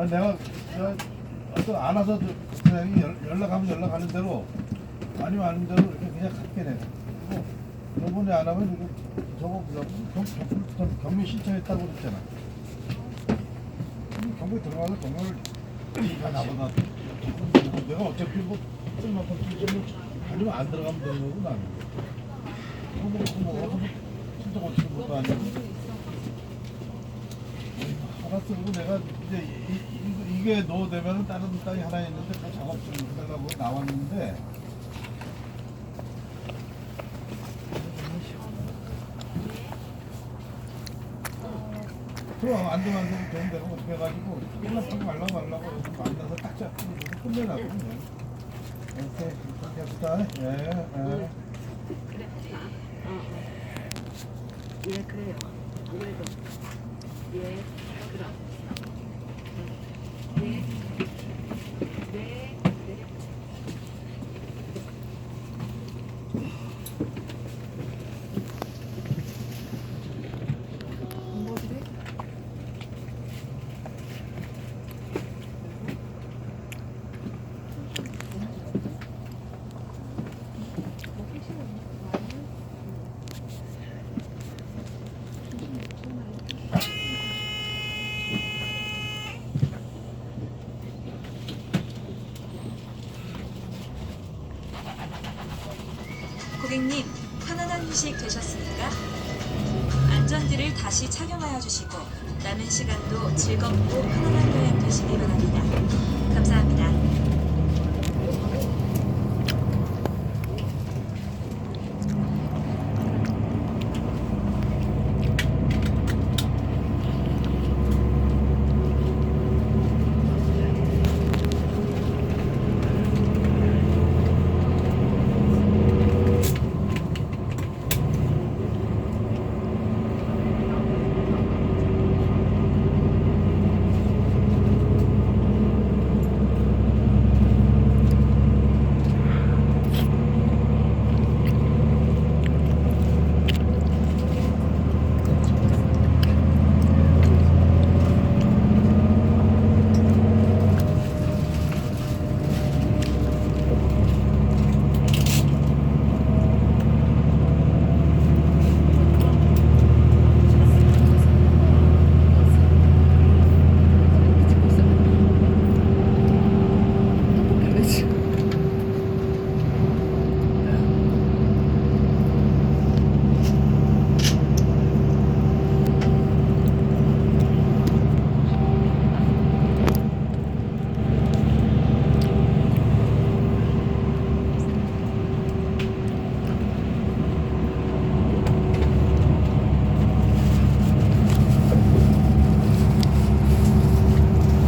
내가 어떤 안 와서 그냥 연락하면 연락하는 대로 아니면 아닌 대로 이렇게 그냥 갈게 내가. 그리고 요번에 안 하면 이거 저거 경매 신청했다고 그랬잖아. 경매 들어가서 경매를 다 나보다 내가 어차피 뭐 쓸만큼 쓸지는 아니면 안 들어가면 되는 거고 나는. 뭐 진짜 고치는 것도 아니고. 알았어. 그리고 내가 이제 이게 넣어되면은 다른 땅이 하나 있는데 그 작업 좀 해달라고 나왔는데 그럼 안 되면 좀 되고 어떻게 해가지고 연락하고 말라고 만나서 딱 잡고 끝내라고 그냥. 오케이 그렇게 합시다. 예. 예, 그래요. 그래도 예, 그럼 예, 네, 네. 뭐지? 고객님, 편안한 휴식 되셨습니까? 안전띠를 다시 착용하여 주시고 남은 시간도 즐겁고 편안한 여행 되시기 바랍니다. 감사합니다.